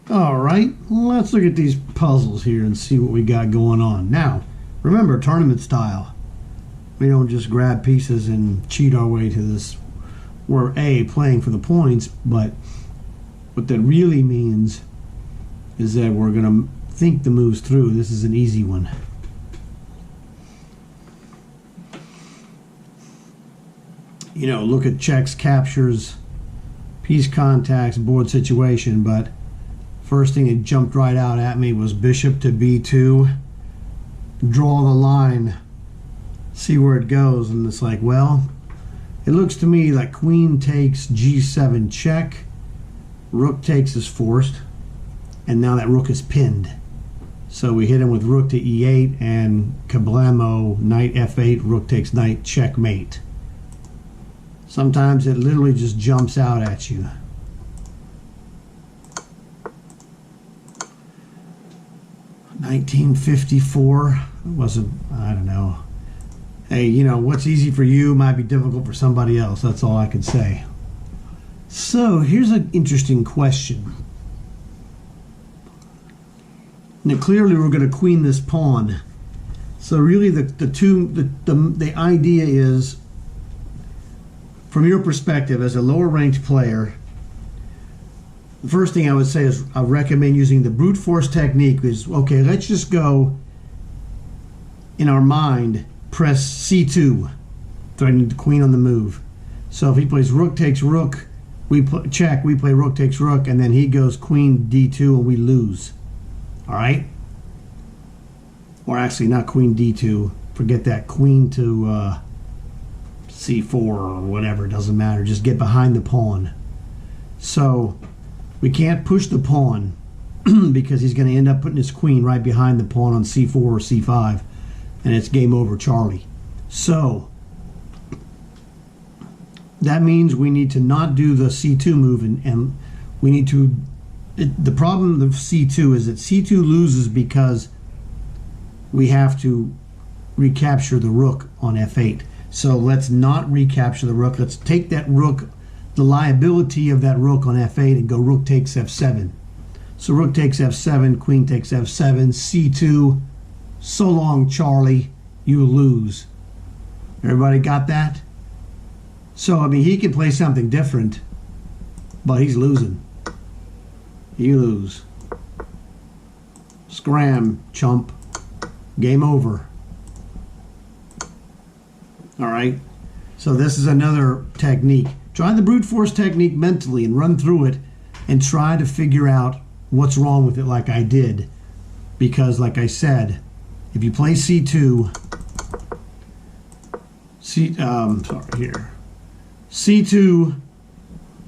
All right, let's look at these puzzles here and see what we got going on. Now, remember, tournament style. We don't just grab pieces and cheat our way to this. We're playing for the points, but what that really means is that we're going to think the moves through. This is an easy one. You know, look at checks, captures, piece contacts, board situation, but first thing that jumped right out at me was bishop to b2. Draw the line, see where it goes, and it's like, well, it looks to me like queen takes g7 check, rook takes is forced, and now that rook is pinned. So we hit him with rook to e8 and kablamo, knight f8, rook takes knight, checkmate. Sometimes it literally just jumps out at you. $1954 wasn't, I don't know. Hey, you know, what's easy for you might be difficult for somebody else. That's all I can say. So here's an interesting question. Now clearly we're going to queen this pawn. So really the idea is, from your perspective as a lower ranked player, the first thing I would say is I recommend using the brute force technique. Is okay, let's just go in our mind, press c2, threatening the queen on the move. So if he plays rook takes rook, we check, we play rook takes rook, and then he goes queen d2 and we lose. All right? Or actually not queen d2, forget that, queen to c4 or whatever, it doesn't matter, just get behind the pawn. So we can't push the pawn because he's going to end up putting his queen right behind the pawn on c4 or c5, and it's game over Charlie. So that means we need to not do the c2 move, and we need to, the problem of c2 is that c2 loses because we have to recapture the rook on f8. So let's not recapture the rook. Let's take that rook, the liability of that rook on f8, and go rook takes f7. So rook takes f7, queen takes f7, c2, so long Charlie, you lose. Everybody got that? So, I mean, he can play something different, but he's losing. You lose. Scram, chump. Game over. All right? So this is another technique. Try the brute force technique mentally and run through it and try to figure out what's wrong with it like I did. Because, like I said, if you play c2, c2,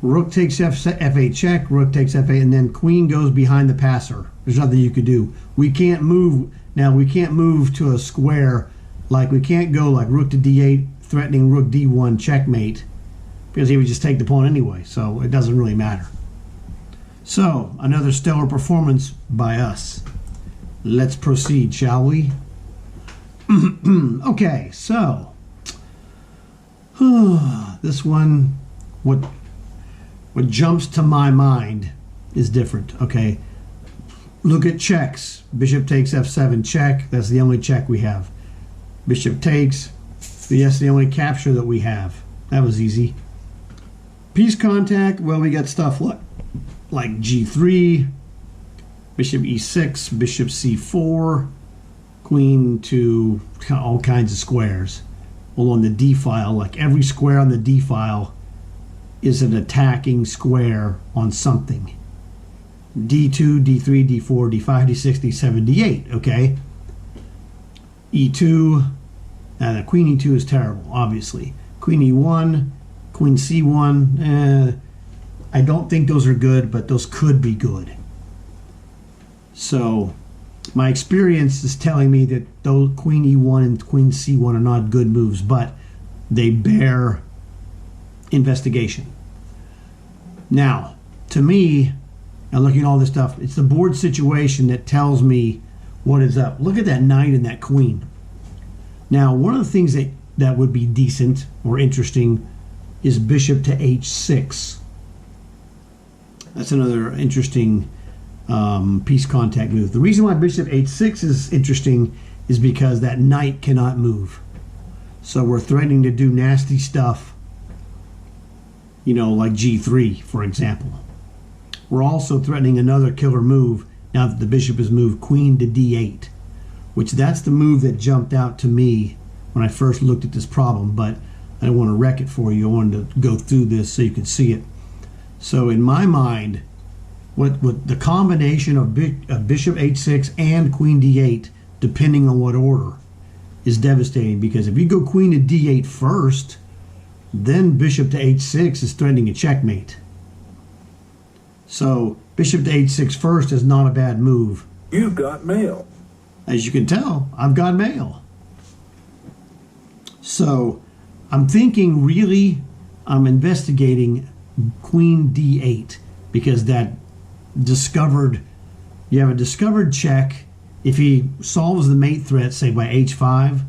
rook takes f8 check, rook takes f8, and then queen goes behind the passer. There's nothing you could do. We can't move. Now, we can't move to a square. Like, we can't go like rook to d8, threatening rook d1 checkmate, because he would just take the pawn anyway, so it doesn't really matter. So, another stellar performance by us. Let's proceed, shall we? Okay, so this one, what jumps to my mind is different. Okay, look at checks. Bishop takes f7 check. That's the only check we have. Bishop takes. That's the only capture that we have. That was easy. Piece contact. Well, we got stuff like g3, bishop e6, bishop c4, queen to all kinds of squares. Well, on the d file, like every square on the d file is an attacking square on something. d2, d3, d4, d5, d6, d7, d8, okay? e2, and queen e2 is terrible, obviously. Queen e1, queen c1, I don't think those are good, but those could be good. So my experience is telling me that those queen e1 and queen c1 are not good moves, but they bear investigation. Now, to me, and looking at all this stuff, it's the board situation that tells me what is up. Look at that knight and that queen. Now, one of the things that would be decent or interesting is bishop to h6. That's another interesting piece contact move. The reason why bishop h6 is interesting is because that knight cannot move. So we're threatening to do nasty stuff, you know, like g3, for example. We're also threatening another killer move now that the bishop has moved queen to d8, which that's the move that jumped out to me when I first looked at this problem, but I don't want to wreck it for you. I wanted to go through this so you could see it. So in my mind, what the combination of bishop h6 and queen d8, depending on what order, is devastating, because if you go queen to d8 first, then bishop to h6 is threatening a checkmate. So bishop to h6 first is not a bad move. You've got mail. As you can tell, I've got mail. So I'm thinking, really, I'm investigating queen d8, because that you have a discovered check if he solves the mate threat, say by h5,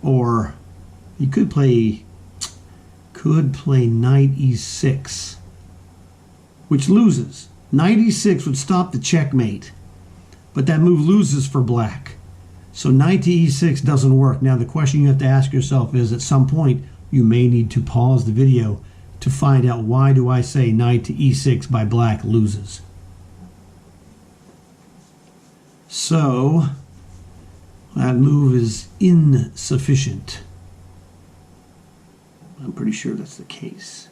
or he could play knight e6, which loses. Knight e6 would stop the checkmate, but that move loses for black. So knight to e6 doesn't work. Now the question you have to ask yourself is, at some point you may need to pause the video to find out, why do I say knight to e6 by black loses? So that move is insufficient. I'm pretty sure that's the case.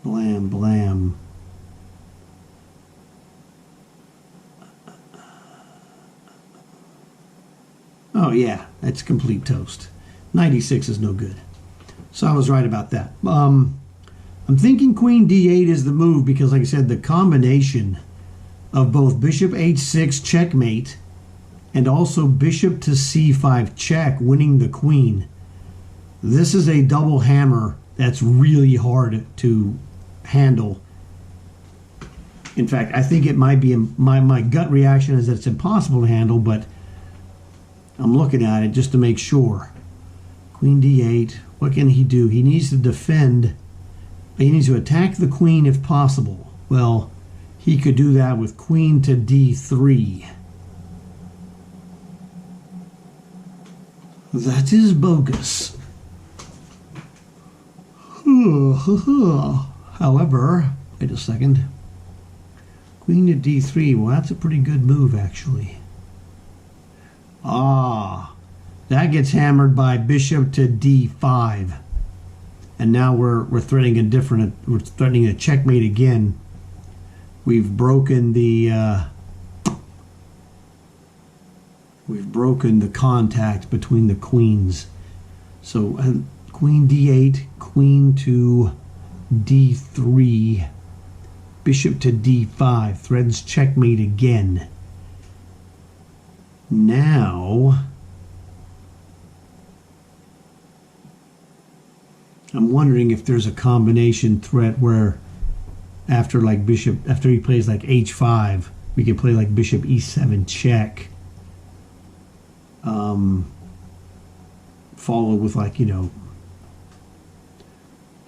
Blam, blam. Oh yeah, that's complete toast. Knight e6 is no good. So I was right about that. I'm thinking queen d8 is the move, because like I said, the combination of both bishop h6 checkmate and also bishop to c5 check, winning the queen. This is a double hammer that's really hard to handle. In fact, I think it might be, my gut reaction is that it's impossible to handle, but I'm looking at it just to make sure. Queen d8, what can he do? He needs to defend, but he needs to attack the queen if possible. Well, he could do that with queen to d3. That is bogus. However, wait a second. Queen to d3, well, that's a pretty good move, actually. Ah, that gets hammered by bishop to d5. And now we're threatening we're threatening a checkmate again. We've broken the contact between the queens. So queen d8, queen to d3, bishop to d5, threatens checkmate again. Now I'm wondering if there's a combination threat where after he plays like h5, we could play like bishop e7 check, followed with, like, you know,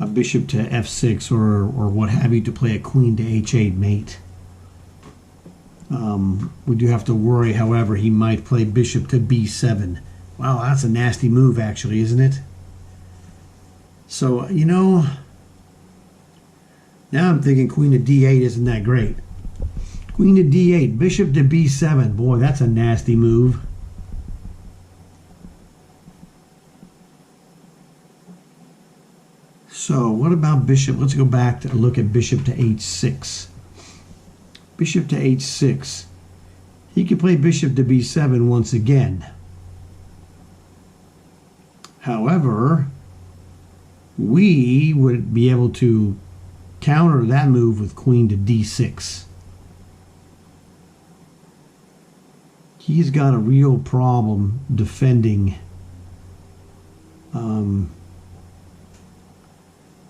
a bishop to f6 or what have you to play a queen to h8 mate. We do have to worry, however, he might play bishop to b7. Wow, that's a nasty move, actually, isn't it? So, you know, now I'm thinking queen to d8 isn't that great. Queen to d8, bishop to b7. Boy, that's a nasty move. So what about bishop? Let's go back to look at bishop to h6. Bishop to h6. He could play bishop to b7 once again. However, we would be able to counter that move with queen to d6. He's got a real problem defending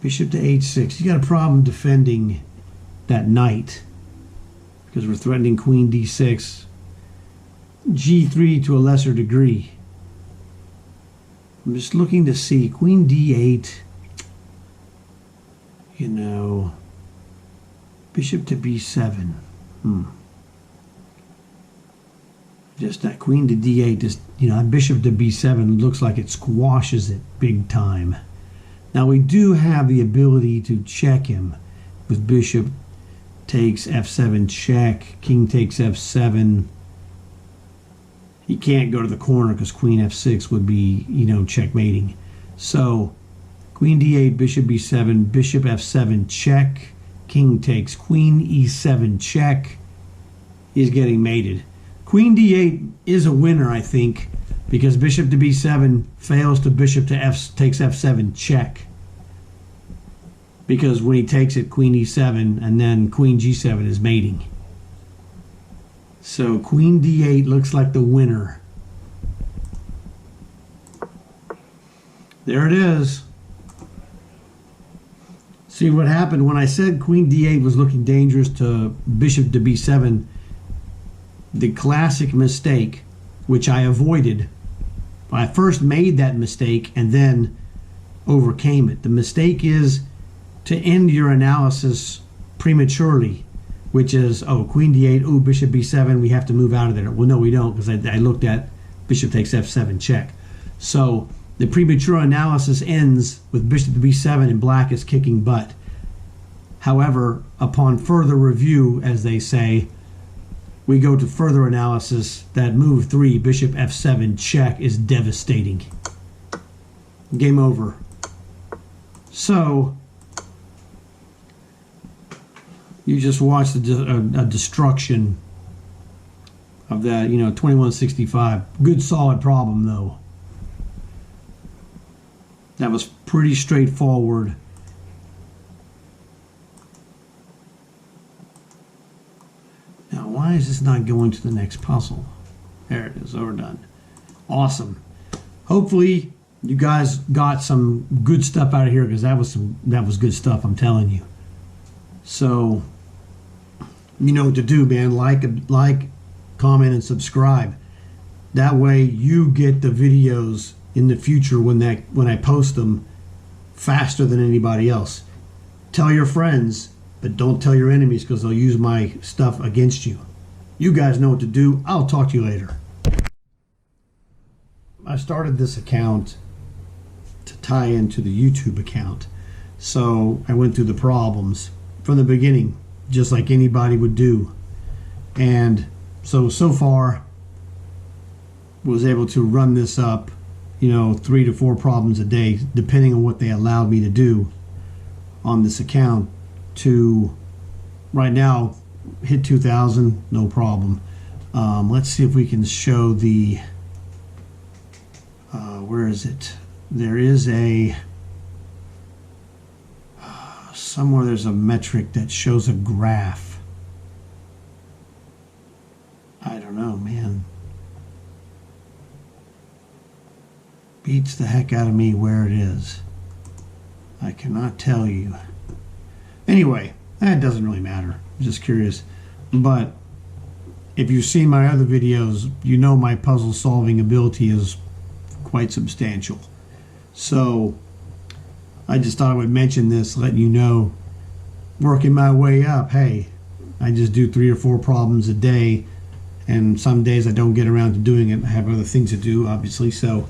bishop to h6. He's got a problem defending that knight because we're threatening queen d6, g3 to a lesser degree. I'm just looking to see queen d8, you know, Bishop to b7. Just that queen to d8, just, you know, bishop to b7 looks like it squashes it big time. Now we do have the ability to check him with bishop takes f7 check, king takes f7. He can't go to the corner because queen f6 would be, you know, checkmating. So queen d8, bishop b7, bishop f7 check, king takes, queen e7 check. He's getting mated. Queen d8 is a winner, I think, because bishop to b7 fails to bishop to takes f7 check. Because when he takes it, queen e7, and then queen g7 is mating. So queen d8 looks like the winner. There it is. See what happened when I said queen d8 was looking dangerous to bishop to b7. The classic mistake, which I avoided. I first made that mistake and then overcame it. The mistake is to end your analysis prematurely, which is, oh, queen d8, oh, bishop b7, we have to move out of there. Well, no, we don't, because I looked at bishop takes f7 check. So the premature analysis ends with bishop to b7 and black is kicking butt. However, upon further review, as they say, we go to further analysis that move 3, bishop f7 check, is devastating. Game over. So you just watched a destruction of that, you know, 2165. Good solid problem though. That was pretty straightforward. Now, why is this not going to the next puzzle? There it is, overdone. Awesome. Hopefully you guys got some good stuff out of here, because that was good stuff, I'm telling you. So you know what to do, man. Like, comment, and subscribe. That way you get the videos in the future when I post them faster than anybody else. Tell your friends, but don't tell your enemies, because they'll use my stuff against you. You guys know what to do. I'll talk to you later. I started this account to tie into the YouTube account. So I went through the problems from the beginning, just like anybody would do. And so far, was able to run this up, you know, 3 to 4 problems a day, depending on what they allowed me to do on this account, to right now hit 2,000, no problem. Let's see if we can show the, where is it? There is a, somewhere there's a metric that shows a graph. I don't know, man. Beats the heck out of me where it is. I cannot tell you. Anyway, that doesn't really matter. I'm just curious. But if you've seen my other videos, you know my puzzle solving ability is quite substantial. So I just thought I would mention this, letting you know, working my way up. Hey, I just do 3 or 4 problems a day, and some days I don't get around to doing it. I have other things to do, obviously. So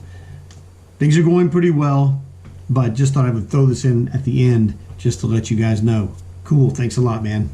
things are going pretty well, but just thought I would throw this in at the end just to let you guys know. Cool. Thanks a lot, man.